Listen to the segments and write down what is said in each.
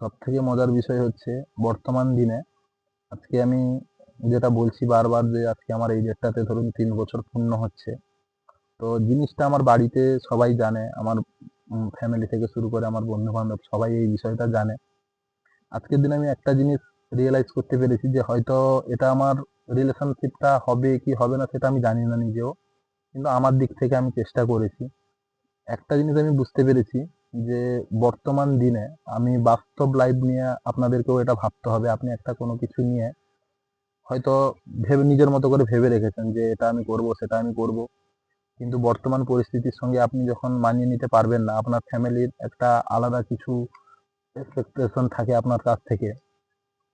সবথেকে মজার বিষয় হচ্ছে বর্তমান দিনে আজকে আমি যেটা বলছি বারবার যে আজকে আমার এই ডেটটাতে ধরুন 3 বছর পূর্ণ হচ্ছে। তো জিনিসটা আমার বাড়িতে সবাই জানে, আমার ফ্যামিলি থেকে শুরু করে আমার বন্ধু-বান্ধব সবাই এই বিষয়টা জানে। আজকের দিনে আমি একটা জিনিস রিয়ালাইজ করতে পেরেছি যে হয়তো এটা আমার রিলেশনশিপটা হবে কি হবে না সেটা আমি জানি না নিজেও। কিন্তু আমার দিক থেকে আমি চেষ্টা করেছি। একটা জিনিস আমি বুঝতে পেরেছি যে বর্তমান দিনে আমি বাস্তব লাইফ নিয়ে আপনাদেরকেও এটা ভাবতে হবে। আপনি একটা কোনো কিছু নিয়ে হয়তো নিজের মতো করে ভেবে রেখেছেন যে এটা আমি করব, সেটা আমি করব। কিন্তু বর্তমান পরিস্থিতির সঙ্গে আপনি যখন মানিয়ে নিতে পারবেন না, আপনার ফ্যামিলির একটা আলাদা কিছু এক্সপেকটেশন থাকে আপনার কাছ থেকে।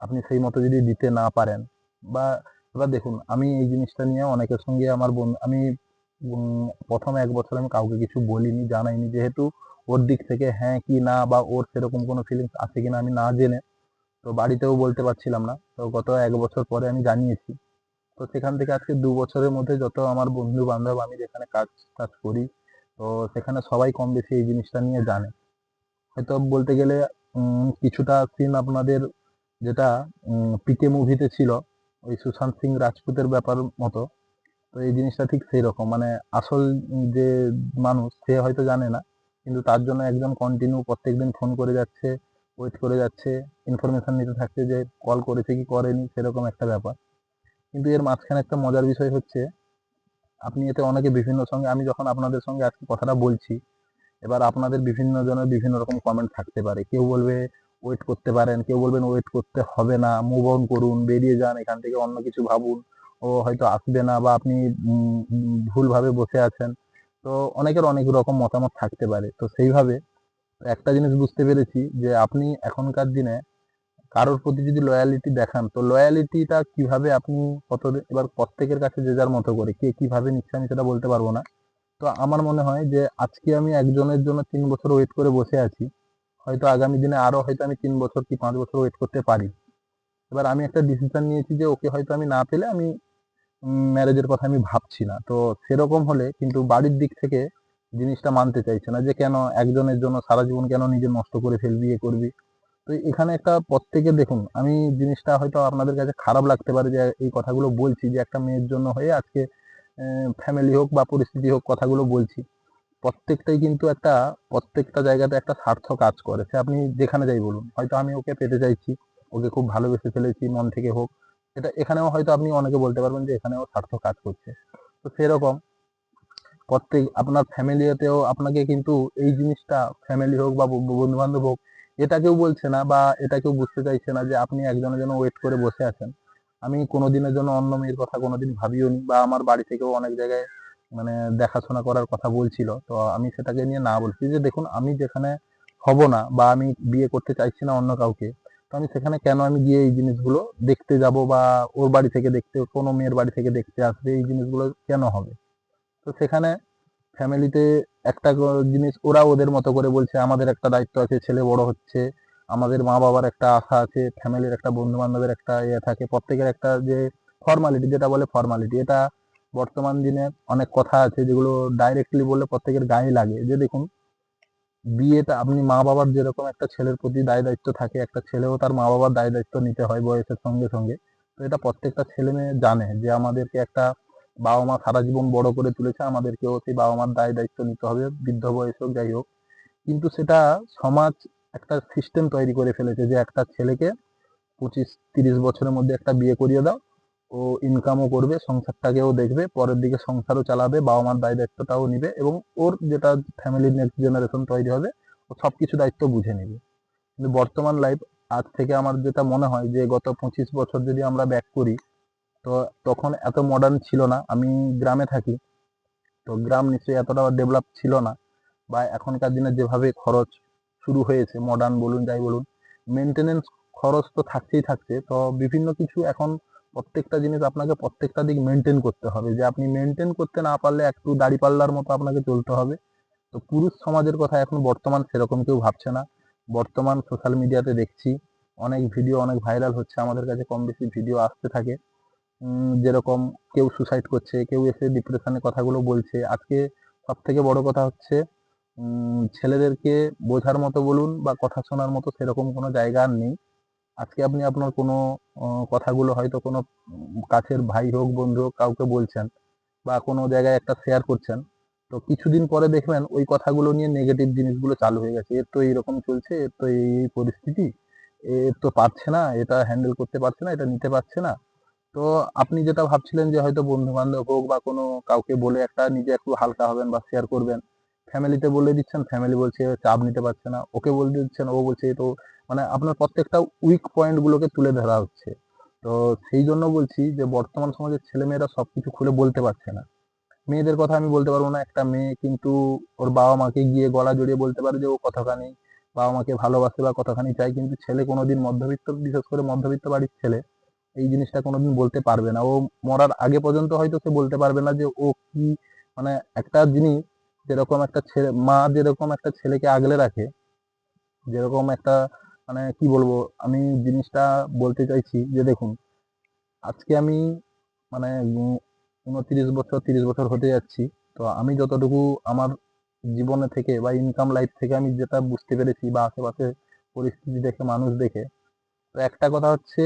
আপনি সেই মতো যদি দিতে না পারেন বা এবার দেখুন আমি এই জিনিসটা নিয়ে অনেকের সঙ্গে আমার আমি ১ম ১ বছর আমি কাউকে কিছু বলিনি, জানাইনি। যেহেতু ওর দিক থেকে হ্যাঁ কি না বা ওর সেরকম কোনো ফিলিংস আছে কিনা আমি না জেনে তো বাড়িতেও বলতে পারছিলাম না। তো গত ১ বছর পরে আমি জানিয়েছি। তো সেখান থেকে আজকে ২ বছরের মধ্যে যত আমার বন্ধু-বান্ধব আমি যেখানে কাজ করি, তো সেখানে সবাই কম বেশি এই জিনিসটা নিয়ে জানে। হয়তো বলতে গেলে কিছুটা সিন আপনাদের যেটা 'পিকে' মুভিতে ছিল, ওই সুশান্ত সিং রাজপুতের ব্যাপার মতো। তো এই জিনিসটা ঠিক সেইরকম। মানে আসল যে মানুষ সে হয়তো জানে না। কিন্তু তার জন্য একজন কন্টিনিউ প্রত্যেকদিন ফোন করে যাচ্ছে, ওয়েট করে যাচ্ছে, ইনফরমেশন নিতে থাকছে যে কল করেছে কি করেনি সেরকম একটা ব্যাপার। কিন্তু এর মাঝখানে একটা মজার বিষয় হচ্ছে আপনি এতে অনেকে বিভিন্ন সঙ্গে আমি যখন আপনাদের সঙ্গে আজকে কথাটা বলছি, এবার আপনাদের বিভিন্ন জনের বিভিন্ন রকম কমেন্ট থাকতে পারে। কেউ বলবে ওয়েট করতে পারেন, কেউ বলবেন ওয়েট করতে হবে না, মুভ অন করুন, বেরিয়ে যান এখান থেকে অন্য কিছু ভাবুন। ও হয়তো আসবে না বা আপনি ভুলভাবে বসে আছেন। তো অনেকের অনেক রকম মতামত থাকতে পারে। তো সেইভাবে একটা জিনিস বুঝতে পেরেছি যে আপনি এখনকার দিনে কারোর প্রতি যদি লয়ালিটি দেখান, তো লয়ালিটিটা কিভাবে আপনি এবার প্রত্যেকের কাছে যে যার মতো করে। কে কিভাবে নিচ্ছে আমি সেটা বলতে পারব না। তো আমার মনে হয় যে আজকে আমি একজনের জন্য ৩ বছর ওয়েট করে বসে আছি। হয়তো আগামী দিনে আরো হয়তো আমি ৩ বছর কি ৫ বছর ওয়েট করতে পারি। এবার আমি একটা ডিসিশন নিয়েছি যে ওকে হয়তো আমি না পেলে আমি ম্যারেজের কথা আমি ভাবছি না। তো সেরকম হলে কিন্তু বাড়ির দিক থেকে জিনিসটা মানতে চাইছে না যে কেন একজনের জন্য সারা জীবন কেন নিজে নষ্ট করে ফেলবি, এ করবি। তো এখানে একটা প্রত্যেকের দেখুন আমি জিনিসটা হয়তো আপনাদের কাছে খারাপ লাগতে পারে যে এই কথাগুলো বলছি যে একটা মেয়ের জন্য হয়ে আজকে ফ্যামিলি হোক বা পরিস্থিতি হোক কথাগুলো বলছি। প্রত্যেকটাই কিন্তু প্রত্যেকটা জায়গাতে একটা স্বার্থ কাজ করে। সে আপনি যেখানে যাই বলুন। হয়তো আমি ওকে পেতে চাইছি, ওকে খুব ভালোবেসে ফেলেছি মন থেকে হোক। এখানেও হয়তো আপনি অনেকে বলতে পারবেন যে এখানেও স্বার্থ কাজ করছে। তো সেরকম প্রত্যেক আপনার ফ্যামিলিতেও আপনাকে কিন্তু এই জিনিসটা ফ্যামিলি হোক বা বন্ধু-বান্ধব হোক, এটা কেউ বলছে না বা এটা কেউ বুঝতে চাইছে না যে আপনি একজনের জন্য ওয়েট করে বসে আছেন। আমি কোনোদিনের জন্য অন্য মেয়ের কথা কোনোদিন ভাবিওনি বা আমার বাড়ি থেকেও অনেক জায়গায় মানে দেখাশোনা করার কথা বলছিল। তো আমি সেটাকে নিয়ে না বলছি যে দেখুন আমি যেখানে হব না বা আমি বিয়ে করতে চাইছি না অন্য কাউকে, তো আমি সেখানে কেন আমি গিয়ে এই জিনিসগুলো দেখতে যাব বা ওর বাড়ি থেকে দেখতে কোনো মেয়ের বাড়ি থেকে দেখতে আসবে এই জিনিসগুলো কেন হবে? তো সেখানে ফ্যামিলিতে একটা জিনিস ওরা ওদের মতো করে বলছে আমাদের একটা দায়িত্ব আছে, ছেলে বড় হচ্ছে, আমাদের মা বাবার একটা আশা আছে, ফ্যামিলির একটা বন্ধু বান্ধবের একটা ইয়ে থাকে, প্রত্যেকের একটা যে ফর্মালিটি যেটা বলে ফর্মালিটি, এটা বর্তমান দিনে অনেক কথা আছে যেগুলো ডাইরেক্টলি বললে প্রত্যেকের গায়ে লাগে। যে দেখুন বিয়েটা আপনি মা বাবার যেরকম একটা ছেলের প্রতি দায় দায়িত্ব থাকে, একটা ছেলেও তার মা বাবার দায় দায়িত্ব নিতে হয় বয়সের সঙ্গে সঙ্গে। তো এটা প্রত্যেকটা ছেলে মেয়ে জানে যে আমাদেরকে একটা বাবা মা সারা জীবন বড় করে তুলেছে, আমাদেরকেও সেই বাবা মার দায় দায়িত্ব নিতে হবে বৃদ্ধ বয়স হোক যাই হোক। কিন্তু সেটা সমাজ একটা সিস্টেম তৈরি করে ফেলেছে যে একটা ছেলেকে ২৫-৩০ বছরের মধ্যে একটা বিয়ে করিয়ে দাও, ও ইনকামও করবে, সংসারটাকেও দেখবে, পরের দিকে সংসারও চালাবে, বাবা মার দায় দায়িত্বটাও নিবে এবং ওর যেটা ফ্যামিলির নেক্সট জেনারেশন তৈরি হবে ও সবকিছু দায়িত্ব বুঝে নেবে। কিন্তু বর্তমান লাইফ আজ থেকে আমার যেটা মনে হয় যে গত ২৫ বছর যদি আমরা ব্যাক করি, তো তখন এত মডার্ন ছিল না। আমি গ্রামে থাকি। তো গ্রাম নিশ্চয়ই এতটা ডেভেলপ ছিল না বা এখনকার দিনে যেভাবে খরচ শুরু হয়েছে মডার্ন বলুন যাই বলুন, মেনটেনেন্স খরচ তো থাকছেই থাকছে। তো বিভিন্ন কিছু এখন প্রত্যেকটা জিনিস আপনাকে প্রত্যেকটা দিক মেনটেন করতে হবে। যে আপনি মেনটেন করতে না পারলে একটু দাঁড়িপাল্লার মতো আপনাকে চলতে হবে। তো পুরুষ সমাজের কথা এখন বর্তমান সেরকম কেউ ভাবছে না। বর্তমান সোশ্যাল মিডিয়াতে দেখছি অনেক ভিডিও অনেক ভাইরাল হচ্ছে, আমাদের কাছে কম বেশি ভিডিও আসতে থাকে। যেরকম কেউ সুসাইড করছে, কেউ এসে ডিপ্রেশনের কথাগুলো বলছে। আজকে সবথেকে বড় কথা হচ্ছে ছেলেদেরকে বোঝার মতো বলুন বা কথা শোনার মতো সেরকম কোনো জায়গা আর নেই। আজকে আপনি আপনার কোনো কথাগুলো হয়তো কোনো কাছের ভাই হোক, বন্ধু হোক, কাউকে বলছেন বা কোনো জায়গায় একটা শেয়ার করছেন। তো কিছুদিন পরে দেখবেন ওই কথাগুলো নিয়ে নেগেটিভ জিনিসগুলো চালু হয়ে গেছে। এর তো এইরকম চলছে, এর তো এই পরিস্থিতি, এর তো পারছে না, এটা হ্যান্ডেল করতে পারছে না, এটা নিতে পারছে না। তো আপনি যেটা ভাবছিলেন যে হয়তো বন্ধু-বান্ধব হোক বা কোনো কাউকে বলে একটা নিজে একটু হালকা হবেন বা শেয়ার করবেন। ফ্যামিলিতে বলে দিচ্ছেন, ফ্যামিলি বলছে চাপ নিতে পারছে না। ওকে বলে দিচ্ছেন, ও বলছে এ তো মানে আপনার প্রত্যেকটা উইক পয়েন্ট গুলোকে তুলে ধরা হচ্ছে। তো সেই জন্য বলছি যে বর্তমান সমাজের ছেলেমেয়েরা সবকিছু খুলে বলতে পারছে না। মেয়েদের কথা আমি বলতে পারবো না। একটা মেয়ে কিন্তু ওর বাবা-মাকে গিয়ে গলা জড়িয়ে বলতে পারে যে ও কতখানি বাবা-মাকে ভালোবাসে বা কতখানি চায়। কিন্তু ছেলে কোনোদিন মধ্যবিত্ত, বিশেষ করে মধ্যবিত্ত বাড়ির ছেলে এই জিনিসটা কোনোদিন বলতে পারবে না। ও মরার আগে পর্যন্ত হয়তো সে বলতে পারবে না যে ও কি মানে একটা জিনিস যেরকম একটা ছেলে মা যেরকম একটা ছেলেকে আগলে রাখে, যেরকম একটা মানে কি বলবো আমি জিনিসটা বলতে চাইছি যে দেখুন আজকে আমি মানে 29 বছর 30 বছর হতে যাচ্ছি। তো আমি যতটুকু আমার জীবনে থেকে বা ইনকাম লাইফ থেকে আমি যেটা বুঝতে পেরেছি বা আশেপাশে পরিস্থিতি দেখে মানুষ দেখে, তো একটা কথা হচ্ছে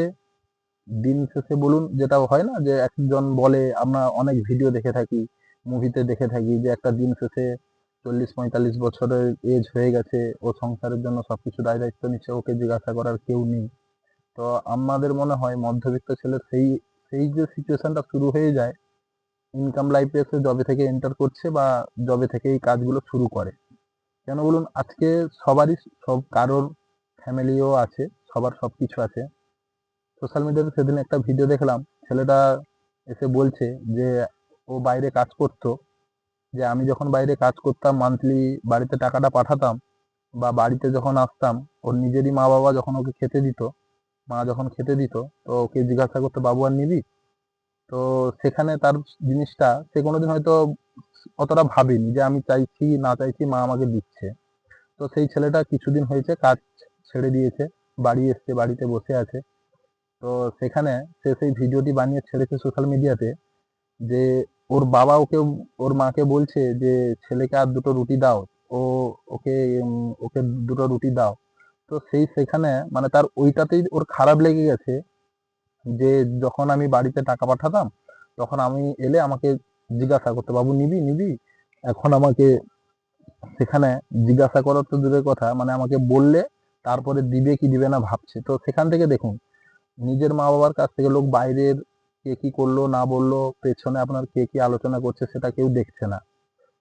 দিন শেষে বলুন যেটা হয় না যে একজন বলে আমরা অনেক ভিডিও দেখে থাকি, মুভিতে দেখে থাকি যে একটা দিন শেষে 40-45 বছরের এজ হয়ে গেছে, ও সংসারের জন্য সবকিছু দায় দায়িত্ব নিচ্ছে, ওকে জিজ্ঞাসা করার কেউ নেই। তো আমাদের মনে হয় মধ্যবিত্ত ছেলের সেই সেই যে সিচুয়েশনটা শুরু হয়ে যায় ইনকাম লাইফে এসে যবে থেকে এন্টার করছে বা যবে থেকে এই কাজগুলো শুরু করে। কেন বলুন আজকে সবারই সব কারোর ফ্যামিলিও আছে, সবার সবকিছু আছে। সোশ্যাল মিডিয়াতে সেদিন একটা ভিডিও দেখলাম, ছেলেটা এসে বলছে যে ও বাইরে কাজ করতো, যে আমি যখন বাইরে কাজ করতাম মান্থলি বাড়িতে টাকাটা পাঠাতাম বা বাড়িতে যখন আসতাম ওর নিজেরই মা বাবা যখন ওকে খেতে দিত, মা যখন খেতে দিত তো ওকে জিজ্ঞাসা করতো বাবু আর নিবি? তো সেখানে তার জিনিসটা সে কোনোদিন হয়তো অতটা ভাবেনি যে আমি চাইছি না চাইছি মা আমাকে দিচ্ছে। তো সেই ছেলেটা কিছুদিন হয়েছে কাজ ছেড়ে দিয়েছে, বাড়ি এসছে, বাড়িতে বসে আছে। তো সেখানে সে সেই ভিডিওটি বানিয়ে ছেড়েছে সোশ্যাল মিডিয়াতে যে ওর বাবা ওকে ওর মাকে বলছে যে ছেলেকে আর দুটো রুটি দাও, ও ওকে ওকে দুটো রুটি দাও। তো সেখানে মানে তার ওইটাতেই ওর খারাপ লেগে গেছে যে যখন আমি বাড়িতে টাকা পাঠাতাম তখন আমি এলে আমাকে জিজ্ঞাসা করতো বাবু নিবি নিবি, এখন আমাকে সেখানে জিজ্ঞাসা করার তো দূরের কথা মানে আমাকে বললে তারপরে দিবে কি দিবে না ভাবছে। তো সেখান থেকে দেখুন নিজের মা বাবার কাছ থেকে লোক বাইরের কে কি করলো না বললো, পেছনে আপনার কে কি আলোচনা করছে সেটা কেউ দেখছে না।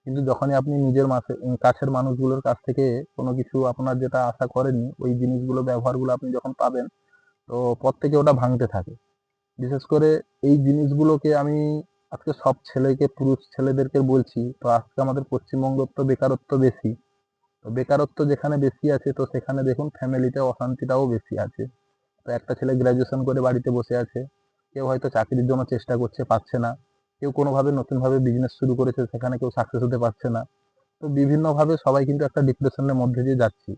কিন্তু যখনই আপনি নিজের কাছের মানুষগুলোর কাছ থেকে কোনো কিছু আপনার যেটা আশা করেননি ওই জিনিসগুলো ব্যবহারগুলো আপনি যখন পাবেন, তো প্রত্যেকে ওটা ভাঙতে থাকে। বিশেষ করে এই জিনিসগুলোকে আমি আজকে সব ছেলেকে, পুরুষ ছেলেদেরকে বলছি। তো আজকে আমাদের পশ্চিমবঙ্গের তো বেকারত্ব বেশি। তো বেকারত্ব যেখানে বেশি আছে তো সেখানে দেখুন ফ্যামিলিতে অশান্তিটাও বেশি আছে। তো একটা ছেলে গ্র্যাজুয়েশন করে বাড়িতে বসে আছে, কেউ হয়তো চাকরির জন্য চেষ্টা করছে, পাচ্ছে না। কেউ কোনোভাবে নতুনভাবে বিজনেস শুরু করেছে, সেখানে কেউ সাকসেস হতে পারছে না। তো বিভিন্নভাবে সবাই কিন্তু একটা ডিপ্রেশনের মধ্যে দিয়ে যাচ্ছি।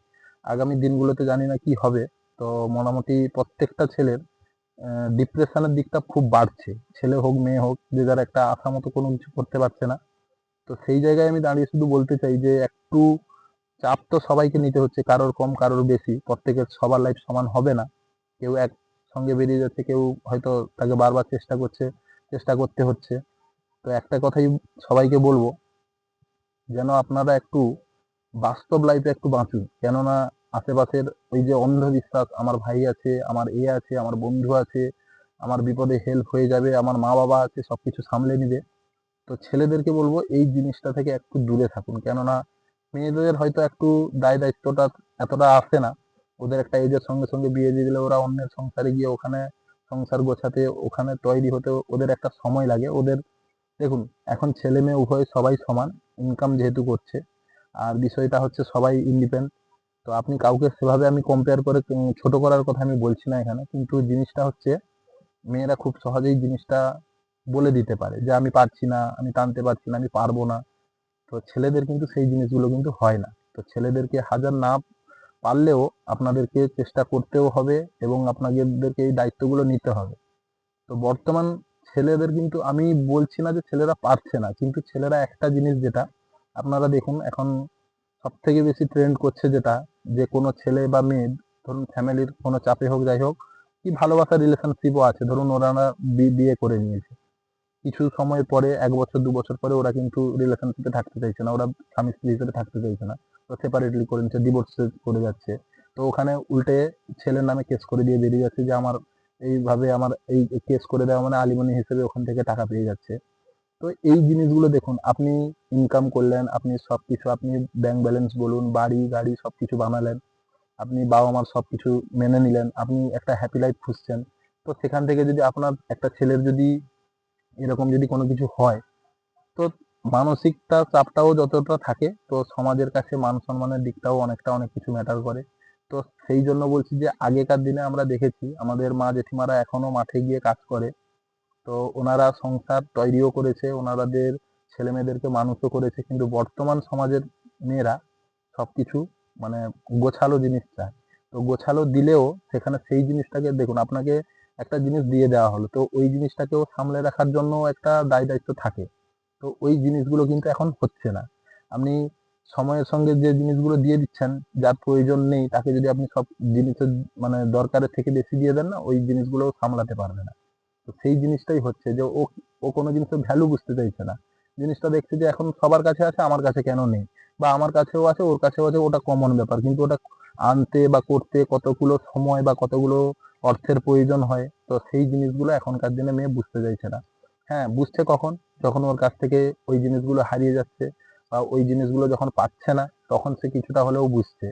আগামী দিনগুলোতে জানি না কি হবে। তো মোটামুটি প্রত্যেকটা ছেলের ডিপ্রেশনের দিকটা খুব বাড়ছে। ছেলে হোক, মেয়ে হোক, যে যার একটা আশা মতো কোনো কিছু করতে পারছে না। তো সেই জায়গায় আমি দাঁড়িয়ে শুধু বলতে চাই যে একটু চাপ তো সবাইকে নিতে হচ্ছে, কারোর কম কারোর বেশি। প্রত্যেকের সবার লাইফ সমান হবে না। কেউ একসঙ্গে বেরিয়ে যাচ্ছে, কেউ হয়তো তাকে বারবার চেষ্টা করতে হচ্ছে। তো একটা কথাই সবাইকে বলবো, যেন আপনারা একটু বাস্তব লাইফে একটু বাঁচুন। কেননা আশেপাশের ওই যে অন্ধবিশ্বাস, আমার ভাই আছে, আমার এ আছে, আমার বন্ধু আছে, আমার বিপদে হেল্প হয়ে যাবে, আমার মা বাবা আছে, সবকিছু সামলে নিবে। তো ছেলেদেরকে বলবো এই জিনিসটা থেকে একটু দূরে থাকুন। কেননা মেয়েদের হয়তো একটু দায় দায়িত্বটা এতটা আসে না। ওদের একটা এজের সঙ্গে সঙ্গে বিয়ে দিয়ে দিলে ওরা অন্যের সংসারে গিয়ে ওখানে সংসার গোছাতে, ওখানে তৈরি হতে ওদের একটা সময় লাগে। ওদের দেখুন এখন ছেলে মেয়ে উভয় সবাই সমান, ইনকাম যেহেতু করছে। আর বিষয়টা হচ্ছে সবাই ইন্ডিপেন্ডেন্ট। তো আপনি কাউকে সেভাবে আমি কম্পেয়ার করে ছোট করার কথা আমি বলছি না এখানে, কিন্তু জিনিসটা হচ্ছে মেয়েরা খুব সহজেই জিনিসটা বলে দিতে পারে যে আমি পারছি না, আমি টানতে পারছি না, আমি পারবো না। তো ছেলেদের কিন্তু সেই জিনিসগুলো কিন্তু হয় না। তো ছেলেদেরকে হাজার না পারলেও আপনাদেরকে চেষ্টা করতেও হবে এবং আপনাদেরকে এই দায়িত্বগুলো নিতে হবে। তো বর্তমান ছেলেদের কিন্তু আমি বলছি না যে ছেলেরা পারছে না, কিন্তু ছেলেরা একটা জিনিস যেটা আপনারা দেখুন এখন সব থেকে বেশি ট্রেন্ড করছে যেটা, যে কোনো ছেলে বা মেয়ে ধরুন ফ্যামিলির কোনো চাপে হোক যাই হোক, কি ভালোবাসার রিলেশনশিপও আছে, ধরুন ওরা না বিয়ে করে নিয়েছে, কিছু সময় পরে 1 বছর 2 বছর পরে ওরা কিন্তু রিলেশনশিপে থাকতে চাইছে না, ওরা স্বামী স্ত্রী হিসেবে থাকতে চাইছে না, তো সেপারেটলি করে নিচ্ছে, ডিভোর্স করে যাচ্ছে। তো ওখানে উল্টে ছেলের নামে কেস করে দিয়ে বেরিয়ে যাচ্ছে যে আমার এইভাবে আমার এই কেস করে দেওয়া মানে আলিমনি হিসেবে ওখান থেকে টাকা পেয়ে যাচ্ছে। তো এই জিনিসগুলো দেখুন, আপনি ইনকাম করলেন, আপনি সবকিছু, আপনি ব্যাংক ব্যালেন্স বলুন, বাড়ি গাড়ি সবকিছু বানালেন, আপনি বাবা মার সবকিছু মেনে নিলেন, আপনি একটা হ্যাপি লাইফ খুঁজছেন। তো সেখান থেকে যদি আপনার একটা ছেলের যদি এরকম যদি কোনো কিছু হয়, তো মানসিকটা চাপটাও যতটা থাকে, তো সমাজের কাছে মান সম্মানের দিকটাও অনেকটা অনেক কিছু ম্যাটার করে। তো সেই জন্য বলছি যে আগেকার দিনে আমরা দেখেছি আমাদের মা জেঠিমারা এখনো মাঠে গিয়ে কাজ করে, তো ওনারা সংসার তৈরিও করেছে, ওনাদের ছেলে মেয়েদেরকে মানুষও করেছে, কিন্তু বর্তমান সমাজের মেয়েরা সবকিছু মানে গোছালো জিনিস চায়। তো গোছালো দিলেও সেখানে সেই জিনিসটাকে দেখুন, আপনাকে একটা জিনিস দিয়ে দেওয়া হলো, তো ওই জিনিসটাকেও সামলে রাখার জন্য একটা দায় দায়িত্ব থাকে। তো ওই জিনিসগুলো কিন্তু এখন হচ্ছে না। আপনি সময়ের সঙ্গে যে জিনিসগুলো দিয়ে দিচ্ছেন, যার প্রয়োজন নেই তাকে যদি আপনি সব জিনিসের মানে দরকারের থেকে বেশি দিয়ে দেন না, ওই জিনিসগুলো সামলাতে পারবে না। তো সেই জিনিসটাই হচ্ছে যে ও ও কোনো জিনিসের ভ্যালু বুঝতে চাইছে না। জিনিসটা দেখছে যে এখন সবার কাছে আছে, আমার কাছে কেন নেই? বা আমার কাছেও আছে, ওর কাছেও আছে, ওটা কমন ব্যাপার। কিন্তু ওটা আনতে বা করতে কতগুলো সময় বা কতগুলো অর্থের প্রয়োজন হয়। তো সেই জিনিসগুলো এখনকার দিনে মেয়ে বুঝতে চাইছে না। হ্যাঁ, বুঝছে কখন? যখন ওর কাছ থেকে ওই জিনিসগুলো হারিয়ে যাচ্ছে বা ওই জিনিসগুলো যখন পাচ্ছে না, তখন সে কিছুটা হলেও বুঝছে।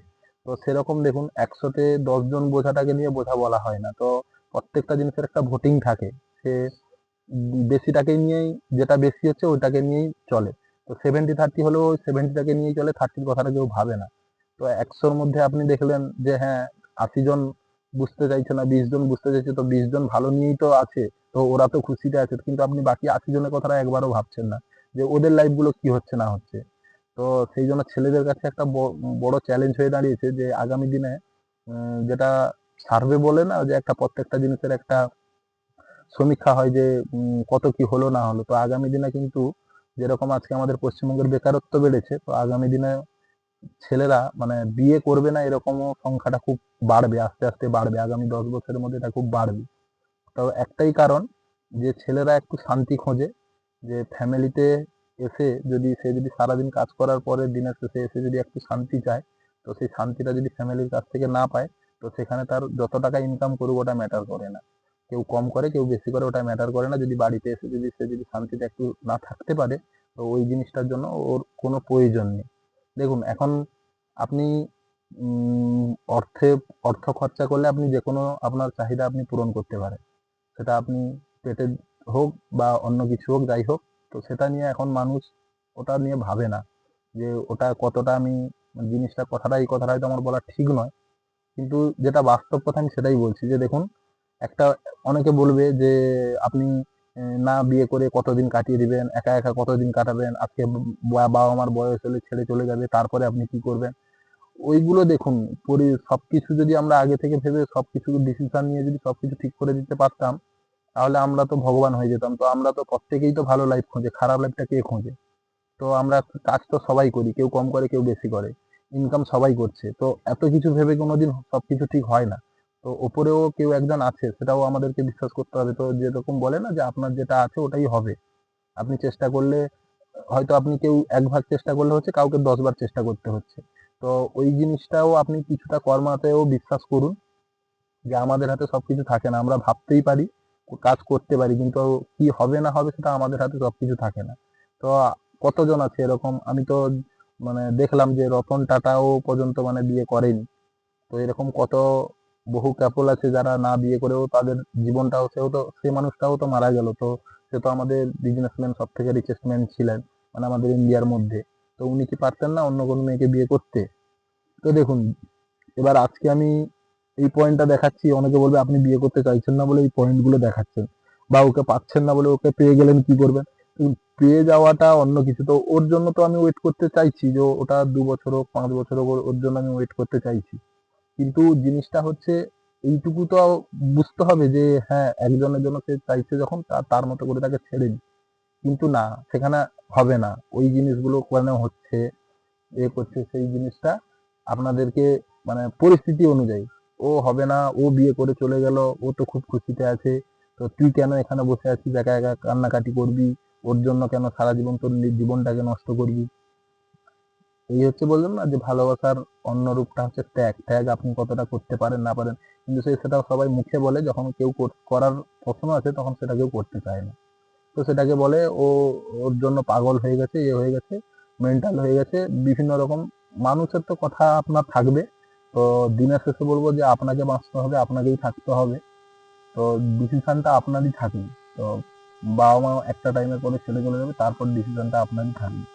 তো সেরকম দেখুন, ১০০ তে ১০ জন বোঝাটাকে নিয়ে বোঝা বলা হয় না। তো প্রত্যেকটা জিনিসের একটা ভোটিং থাকে। সে বেশিটাকে নিয়েই, যেটা বেশি হচ্ছে ওইটাকে নিয়েই চলে। তো 70-30 হলেও ওই 70 টাকে নিয়েই চলে, 30 র কথাটা কেউ ভাবে না। তো 100 র মধ্যে আপনি দেখলেন যে হ্যাঁ, ৮০ জন বুঝতে চাইছে না, ২০ জন বুঝতে চাইছে, তো ২০ জন ভালো নিয়েই তো আছে। তো ওরা তো খুশিতে আছে। কিন্তু আপনি বাকি ৮০ জনের কথাটা একবারও ভাবছেন না। যে ওদের লাইফ গুলো কি হচ্ছে না হচ্ছে। তো সেই জন্য ছেলেদের কাছে একটা বড় চ্যালেঞ্জ হয়ে দাঁড়িয়েছে যে আগামী দিনে যেটা সার্ভে বলে না, যে একটা প্রত্যেকটা জিনিসের একটা সমীক্ষা হয় যে কত কি হলো না হলো। তো আগামী দিনে কিন্তু যেরকম আজকে আমাদের পশ্চিমবঙ্গের বেকারত্ব বেড়েছে, তো আগামী দিনে ছেলেরা মানে বিয়ে করবে না এরকমও সংখ্যাটা খুব বাড়বে, আস্তে আস্তে বাড়বে, আগামী 10 বছরের মধ্যে এটা খুব বাড়বে। তো একটাই কারণ, যে ছেলেরা একটু শান্তি খোঁজে, যে ফ্যামিলিতে এসে যদি সে যদি সারাদিন কাজ করার পরে দিনের শেষে এসে যদি একটু শান্তি চায়, তো সেই শান্তিটা যদি ফ্যামিলির কাছ থেকে না পায়, তো সেখানে তার যত টাকা ইনকাম করুক ওটা ম্যাটার করে না। কেউ কম করে কেউ বেশি করে ওটা ম্যাটার করে না, যদি বাড়িতে এসে যদি সে যদি শান্তিতে একটু না থাকতে পারে, তো ওই জিনিসটার জন্য ওর কোনো প্রয়োজন নেই। দেখুন এখন আপনি উম, অর্থে অর্থ খরচা করলে আপনি যে কোনো আপনার চাহিদা আপনি পূরণ করতে পারেন, সেটা আপনি পেটের হোক বা অন্য কিছু হোক যাই হোক। তো সেটা নিয়ে এখন মানুষ ওটা নিয়ে ভাবে না, যে ওটা কতটা আমি জিনিসটা কথাটা, এই কথাটা হয়তো আমার বলা ঠিক নয়, কিন্তু যেটা বাস্তব কথা আমি সেটাই বলছি। যে দেখুন, একটা অনেকে বলবে যে আপনি না বিয়ে করে কতদিন কাটিয়ে দিবেন, একা একা কতদিন কাটাবেন, আজকে বাবা মার বয়স হলে ছেড়ে চলে যাবে, তারপরে আপনি কি করবেন? ওইগুলো দেখুন, সবকিছু যদি আমরা আগে থেকে ভেবে সবকিছু ডিসিশন নিয়ে যদি সবকিছু ঠিক করে দিতে পারতাম, তাহলে আমরা তো ভগবান হয়ে যেতাম। তো আমরা তো প্রত্যেকেই তো ভালো লাইফ খোঁজে, খারাপ লাইফটা কে খোঁজে? তো আমরা কাজ তো সবাই করি, কেউ কম করে কেউ বেশি করে, ইনকাম সবাই করছে। তো এত কিছু ভেবে কোনোদিন সবকিছু ঠিক হয় না। তো ওপরেও কেউ একজন আছে, সেটাও আমাদেরকে বিশ্বাস করতে হবে। তো যেরকম বলে না যে আপনার যেটা আছে ওটাই হবে, আপনি চেষ্টা করলে হয়তো আপনি কেউ ১ ভাগ চেষ্টা করলে হচ্ছে, কাউকে ১০ বার চেষ্টা করতে হচ্ছে। তো ওই জিনিসটাও আপনি কিছুটা কর্মাতেও বিশ্বাস করুন, যে আমাদের হাতে সবকিছু থাকে না। আমরা ভাবতেই পারি, কাজ করতে পারি, কিন্তু কি হবে না হবে সেটা আমাদের হাতে সবকিছু থাকে না। তো কতজন আছে এরকম, আমি তো মানে দেখলাম যে রতন টাটাও পর্যন্ত মানে বিয়ে করেনি। তো এরকম কত বহু ক্যাপল আছে যারা না বিয়ে করেও তাদের জীবনটাও, সেও তো সেই মানুষটাও তো মারা গেল। তো সে তো আমাদের বিজনেসম্যান, সব থেকে রিচেস্ট ম্যান ছিলেন মানে আমাদের ইন্ডিয়ার মধ্যে। তো উনি কি পারতেন না অন্য কোনো মেয়েকে বিয়ে করতে? তো দেখুন, এবার আজকে আমি এই পয়েন্টটা দেখাচ্ছি, অনেকে বলবে আপনি বিয়ে করতে চাইছেন না বলে এই পয়েন্ট গুলো দেখাচ্ছেন, বা ওকে পাচ্ছেন না বলে, ওকে পেয়ে গেলেন কি করবেন? পেয়ে যাওয়াটা অন্য কিছু। তো ওর জন্য তো আমি ওয়েট করতে চাইছি, যে ওটা 2 বছর হোক 5 বছর হোক, ওর জন্য আমি ওয়েট করতে চাইছি। কিন্তু জিনিসটা হচ্ছে এইটুকু তো বুঝতে হবে যে হ্যাঁ, একজনের জন্য সে চাইছে যখন, তার মতো করে তাকে ছেড়ে দিই। কিন্তু না, সেখানে হবে না, ওই জিনিসগুলো কেন হচ্ছে, করছে, সেই জিনিসটা আপনাদেরকে মানে পরিস্থিতি অনুযায়ী, ও হবে না, ও বিয়ে করে চলে গেল, ও তো খুব খুশিতে আছে, তো তুই কেন এখানে বসে আছিস একা একা কান্নাকাটি করবি, ওর জন্য কেন সারা জীবন তোর জীবনটাকে নষ্ট করবি। এই হচ্ছে বললাম না যে ভালোবাসার অন্য রূপটা হচ্ছে ত্যাগ। ত্যাগ আপনি কতটা করতে পারেন না পারেন, কিন্তু সেটা সবাই মুখে বলে, যখন কেউ করার প্রশ্ন আছে তখন সেটা কেউ করতে চায় না। তো সেটাকে বলে ও ওর জন্য পাগল হয়ে গেছে, এ হয়ে গেছে, মেন্টাল হয়ে গেছে, বিভিন্ন রকম মানুষের তো কথা আপনার থাকবে। তো দিনের শেষে বলবো যে আপনাকে বাঁচতে হবে, আপনাকেই থাকতে হবে। তো ডিসিশনটা আপনারই থাকবে। তো বাবা মা একটা টাইমের পরে ছেড়ে চলে যাবে, তারপর ডিসিশনটা আপনারই থাকবে।